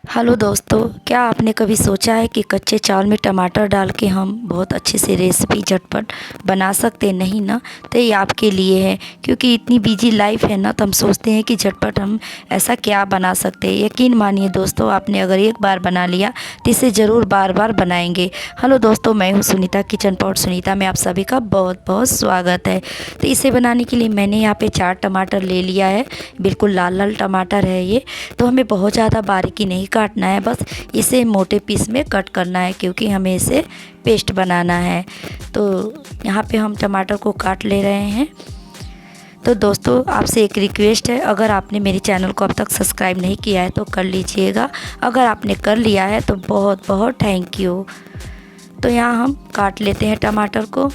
Hello दोस्तों, क्या आपने कभी सोचा है कि कच्चे चावल में टमाटर डाल के हम बहुत अच्छे से रेसिपी झटपट बना सकते हैं? नहीं ना। तो ये आपके लिए है, क्योंकि इतनी बिजी लाइफ है ना, तो हम सोचते हैं कि झटपट हम ऐसा क्या बना सकते हैं। यकीन मानिए दोस्तों, आपने अगर एक बार बना लिया तो इसे ज़रूर बार बार बनाएंगे। हेलो दोस्तों, मैं हूँ सुनीता, किचन पॉट सुनीता में आप सभी का बहुत बहुत स्वागत है। तो इसे बनाने के लिए मैंने यहाँ पे 4 टमाटर ले लिया है। बिल्कुल लाल लाल टमाटर है ये। तो हमें बहुत ज़्यादा बारीकी नहीं काटना है, बस इसे मोटे पीस में कट करना है, क्योंकि हमें इसे पेस्ट बनाना है। तो यहाँ पे हम टमाटर को काट ले रहे हैं। तो दोस्तों, आपसे एक रिक्वेस्ट है, अगर आपने मेरे चैनल को अब तक सब्सक्राइब नहीं किया है तो कर लीजिएगा। अगर आपने कर लिया है तो बहुत बहुत थैंक यू। तो यहाँ हम काट लेते हैं टमाटर को।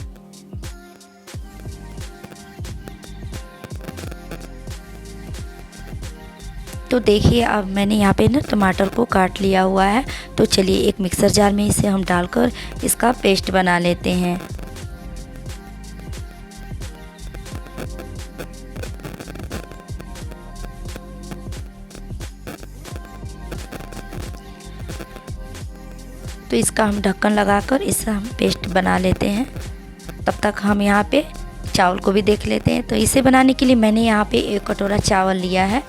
तो देखिए, अब मैंने यहाँ पे ना टमाटर को काट लिया हुआ है। तो चलिए एक मिक्सर जार में इसे हम डालकर इसका पेस्ट बना लेते हैं। तो इसका हम ढक्कन लगाकर इसे हम पेस्ट बना लेते हैं। तब तक हम यहाँ पे चावल को भी देख लेते हैं। तो इसे बनाने के लिए मैंने यहाँ पे 1 कटोरा चावल लिया है।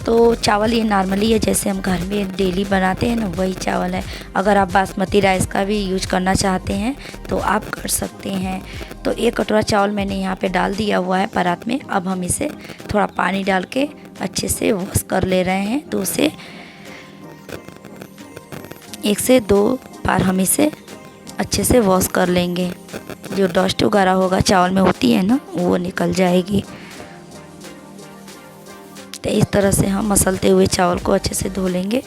तो चावल ये नॉर्मली है, जैसे हम घर में डेली बनाते हैं ना, वही चावल है। अगर आप बासमती राइस का भी यूज करना चाहते हैं तो आप कर सकते हैं। तो 1 कटोरा चावल मैंने यहाँ पे डाल दिया हुआ है परात में। अब हम इसे थोड़ा पानी डाल के अच्छे से वॉश कर ले रहे हैं। तो उसे 1 से 2 बार हम इसे अच्छे से वॉश कर लेंगे। जो डस्ट वगैरह होगा चावल में होती है ना, वो निकल जाएगी। तो इस तरह से हम मसलते हुए चावल को अच्छे से धो लेंगे।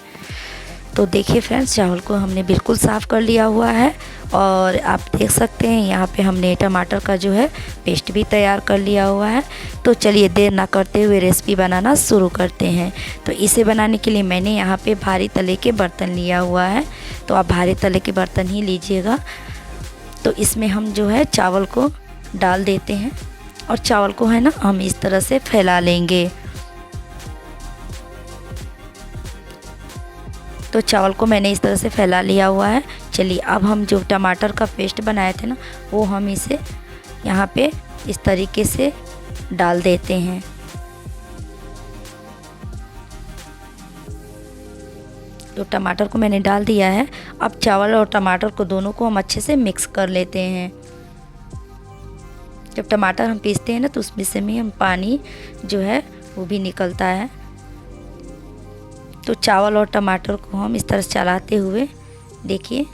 तो देखिए फ्रेंड्स, चावल को हमने बिल्कुल साफ़ कर लिया हुआ है। और आप देख सकते हैं यहाँ पे हमने टमाटर का जो है पेस्ट भी तैयार कर लिया हुआ है। तो चलिए देर ना करते हुए रेसिपी बनाना शुरू करते हैं। तो इसे बनाने के लिए मैंने यहाँ पे भारी तले के बर्तन लिया हुआ है। तो आप भारी तले के बर्तन ही लीजिएगा। तो इसमें हम जो है चावल को डाल देते हैं, और चावल को है ना हम इस तरह से फैला लेंगे। तो चावल को मैंने इस तरह से फैला लिया हुआ है। चलिए अब हम जो टमाटर का पेस्ट बनाए थे ना, वो हम इसे यहाँ पे इस तरीके से डाल देते हैं। तो टमाटर को मैंने डाल दिया है। अब चावल और टमाटर को दोनों को हम अच्छे से मिक्स कर लेते हैं। जब टमाटर हम पीसते हैं ना, तो उसमें से भी हम पानी जो है वो भी निकलता है। तो चावल और टमाटर को हम इस तरह से चलाते हुए, देखिए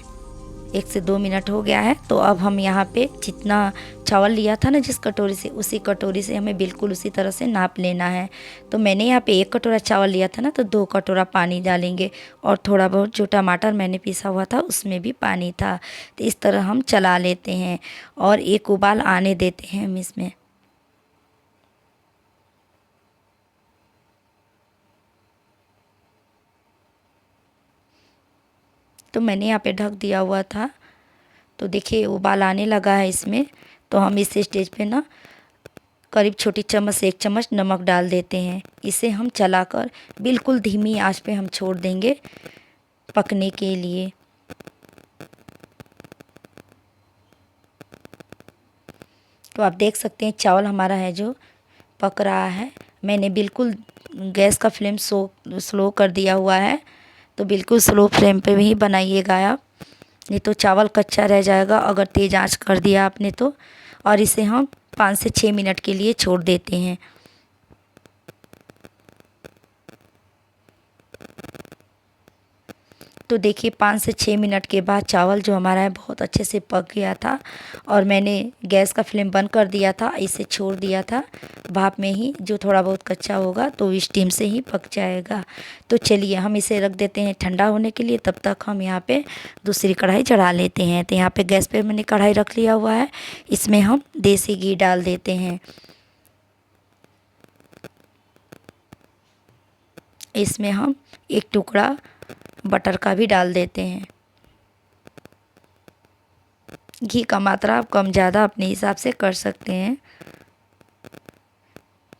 1 से 2 मिनट हो गया है। तो अब हम यहाँ पे जितना चावल लिया था ना जिस कटोरी से, उसी कटोरी से हमें बिल्कुल उसी तरह से नाप लेना है। तो मैंने यहाँ पे 1 कटोरा चावल लिया था ना, तो 2 कटोरा पानी डालेंगे। और थोड़ा बहुत जो टमाटर मैंने पीसा हुआ था उसमें भी पानी था। तो इस तरह हम चला लेते हैं और एक उबाल आने देते हैं हम इसमें। तो मैंने यहाँ पे ढक दिया हुआ था। तो देखिए उबाल आने लगा है इसमें। तो हम इस स्टेज पे ना करीब छोटी चम्मच से 1 चम्मच नमक डाल देते हैं। इसे हम चलाकर बिल्कुल धीमी आंच पे हम छोड़ देंगे पकने के लिए। तो आप देख सकते हैं चावल हमारा है जो पक रहा है। मैंने बिल्कुल गैस का फ्लेम स्लो कर दिया हुआ है। तो बिल्कुल स्लो फ्लेम पे ही बनाइएगा आप, नहीं तो चावल कच्चा रह जाएगा अगर तेज़ आंच कर दिया आपने तो। और इसे हम 5 से 6 मिनट के लिए छोड़ देते हैं। तो देखिए 5 से 6 मिनट के बाद चावल जो हमारा है बहुत अच्छे से पक गया था। और मैंने गैस का फ्लेम बंद कर दिया था, इसे छोड़ दिया था भाप में ही। जो थोड़ा बहुत कच्चा होगा तो स्टीम से ही पक जाएगा। तो चलिए हम इसे रख देते हैं ठंडा होने के लिए। तब तक हम यहाँ पे दूसरी कढ़ाई चढ़ा लेते हैं। तो यहाँ पे गैस पे मैंने कढ़ाई रख लिया हुआ है। इसमें हम देसी घी डाल देते हैं। इसमें हम 1 टुकड़ा बटर का भी डाल देते हैं। घी का मात्रा आप कम ज़्यादा अपने हिसाब से कर सकते हैं।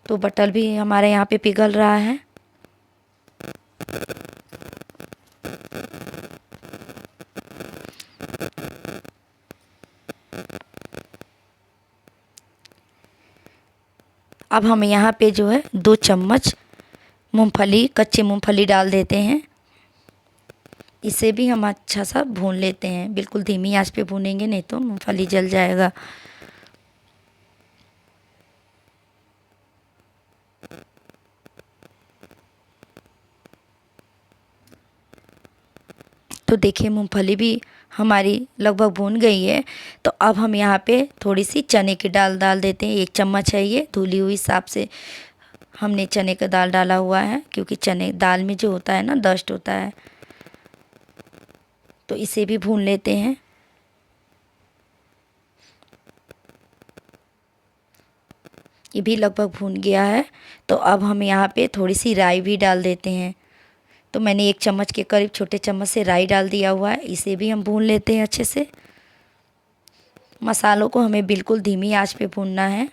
तो बटर भी हमारे यहाँ पे पिघल रहा है। अब हम यहाँ पे जो है 2 चम्मच मूंगफली, कच्चे मूंगफली डाल देते हैं। इसे भी हम अच्छा सा भून लेते हैं, बिल्कुल धीमी आंच पे भूनेंगे, नहीं तो मूंगफली जल जाएगा। तो देखिए मूंगफली भी हमारी लगभग भून गई है। तो अब हम यहाँ पे थोड़ी सी चने की दाल डाल देते हैं। 1 चम्मच है ये, धुली हुई हिसाब से हमने चने का दाल डाला हुआ है, क्योंकि चने दाल में जो होता है ना, डस्ट होता है। तो इसे भी भून लेते हैं। ये भी लगभग भून गया है। तो अब हम यहाँ पे थोड़ी सी राई भी डाल देते हैं। तो मैंने 1 चम्मच के करीब छोटे चम्मच से राई डाल दिया हुआ है। इसे भी हम भून लेते हैं अच्छे से। मसालों को हमें बिल्कुल धीमी आंच पे भूनना है।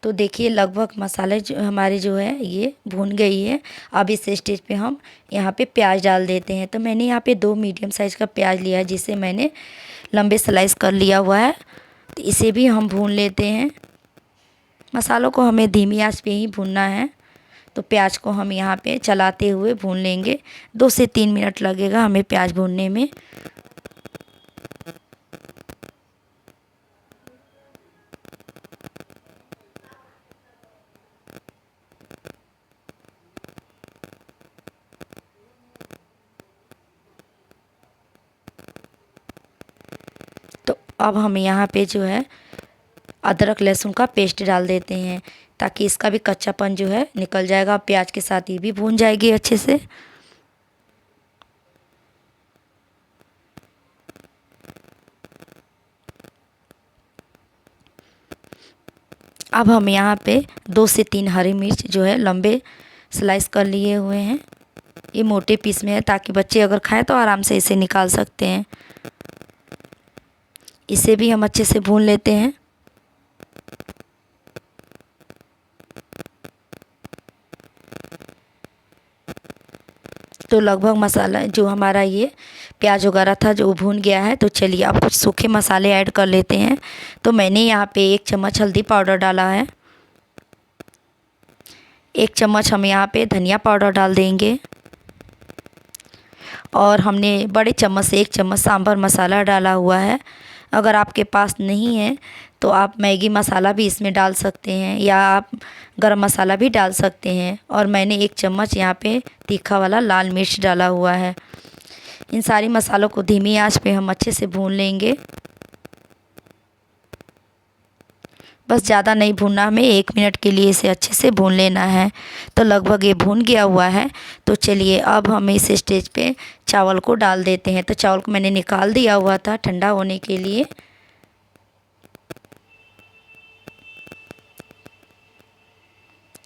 तो देखिए लगभग मसाले जो हमारे जो है ये भून गई है। अब इस स्टेज पे हम यहाँ पे प्याज डाल देते हैं। तो मैंने यहाँ पे 2 मीडियम साइज़ का प्याज लिया है, जिसे मैंने लंबे स्लाइस कर लिया हुआ है। तो इसे भी हम भून लेते हैं। मसालों को हमें धीमी आंच पे ही भूनना है। तो प्याज को हम यहाँ पे चलाते हुए भून लेंगे। 2 से 3 मिनट लगेगा हमें प्याज भूनने में। तो अब हम यहाँ पे जो है अदरक लहसुन का पेस्ट डाल देते हैं, ताकि इसका भी कच्चापन जो है निकल जाएगा। प्याज के साथ ये भी भून जाएगी अच्छे से। अब हम यहाँ पे 2 से 3 हरी मिर्च जो है लंबे स्लाइस कर लिए हुए हैं। ये मोटे पीस में है, ताकि बच्चे अगर खाएं तो आराम से इसे निकाल सकते हैं। इसे भी हम अच्छे से भून लेते हैं। तो लगभग मसाला जो हमारा ये प्याज वगैरह था जो भून गया है। तो चलिए अब कुछ सूखे मसाले ऐड कर लेते हैं। तो मैंने यहाँ पे 1 चम्मच हल्दी पाउडर डाला है। 1 चम्मच हम यहाँ पे धनिया पाउडर डाल देंगे। और हमने बड़े चम्मच से 1 चम्मच सांभर मसाला डाला हुआ है। अगर आपके पास नहीं है तो आप मैगी मसाला भी इसमें डाल सकते हैं, या आप गरम मसाला भी डाल सकते हैं। और मैंने 1 चम्मच यहाँ पे तीखा वाला लाल मिर्च डाला हुआ है। इन सारी मसालों को धीमी आंच पे हम अच्छे से भून लेंगे। बस ज़्यादा नहीं भूनना, हमें 1 मिनट के लिए इसे अच्छे से भून लेना है। तो लगभग ये भून गया हुआ है। तो चलिए अब हम इस स्टेज पे चावल को डाल देते हैं। तो चावल को मैंने निकाल दिया हुआ था ठंडा होने के लिए।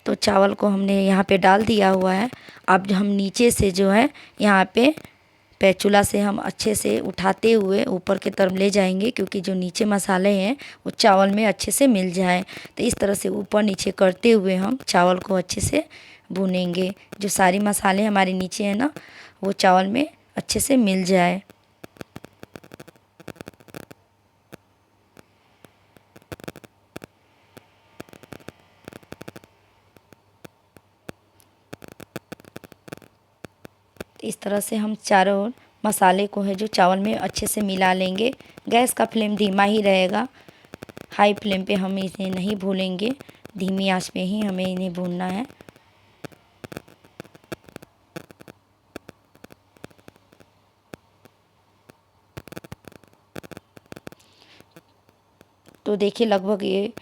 तो चावल को हमने यहाँ पे डाल दिया हुआ है। अब हम नीचे से जो है यहाँ पे पैचूला से हम अच्छे से उठाते हुए ऊपर की तरफ ले जाएंगे, क्योंकि जो नीचे मसाले हैं वो चावल में अच्छे से मिल जाए। तो इस तरह से ऊपर नीचे करते हुए हम चावल को अच्छे से भूनेंगे। जो सारी मसाले हमारे नीचे हैं ना, वो चावल में अच्छे से मिल जाए। इस तरह से हम चारों मसाले को है जो चावल में अच्छे से मिला लेंगे। गैस का फ्लेम धीमा ही रहेगा, हाई फ्लेम पे हम इसे नहीं भूनेंगे। धीमी आंच पे ही हमें इन्हें भूनना है। तो देखिए लगभग ये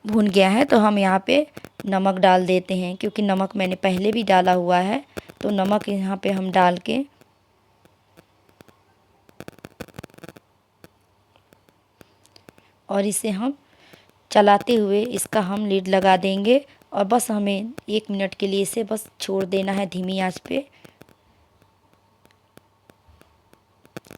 भून गया है। तो हम यहाँ पे नमक डाल देते हैं, क्योंकि नमक मैंने पहले भी डाला हुआ है। तो नमक यहाँ पे हम डाल के और इसे हम चलाते हुए इसका हम लीड लगा देंगे। और बस हमें 1 मिनट के लिए इसे बस छोड़ देना है धीमी आंच पे।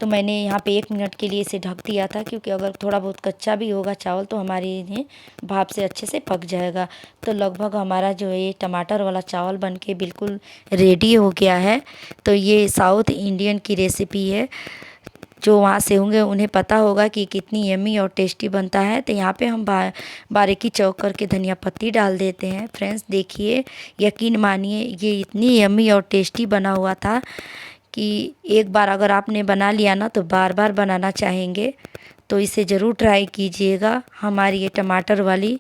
तो मैंने यहाँ पे 1 मिनट के लिए इसे ढक दिया था, क्योंकि अगर थोड़ा बहुत कच्चा भी होगा चावल तो हमारे इन्हें भाप से अच्छे से पक जाएगा। तो लगभग हमारा जो है ये टमाटर वाला चावल बनके बिल्कुल रेडी हो गया है। तो ये साउथ इंडियन की रेसिपी है जो वहाँ से होंगे उन्हें पता होगा कि कितनी यम्मी और टेस्टी बनता है। तो यहाँ पे हम बारीकी चॉप करके धनिया पत्ती डाल देते हैं। फ्रेंड्स देखिए, यकीन मानिए ये इतनी यम्मी और टेस्टी बना हुआ था कि एक बार अगर आपने बना लिया ना तो बार बार बनाना चाहेंगे। तो इसे ज़रूर ट्राई कीजिएगा। हमारी ये टमाटर वाली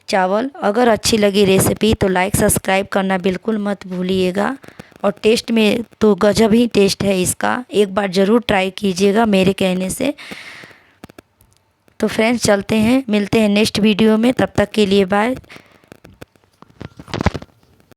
चावल अगर अच्छी लगी रेसिपी तो लाइक सब्सक्राइब करना बिल्कुल मत भूलिएगा। और टेस्ट में तो गजब ही टेस्ट है इसका, एक बार ज़रूर ट्राई कीजिएगा मेरे कहने से। तो फ्रेंड्स चलते हैं, मिलते हैं नेक्स्ट वीडियो में, तब तक के लिए बाय।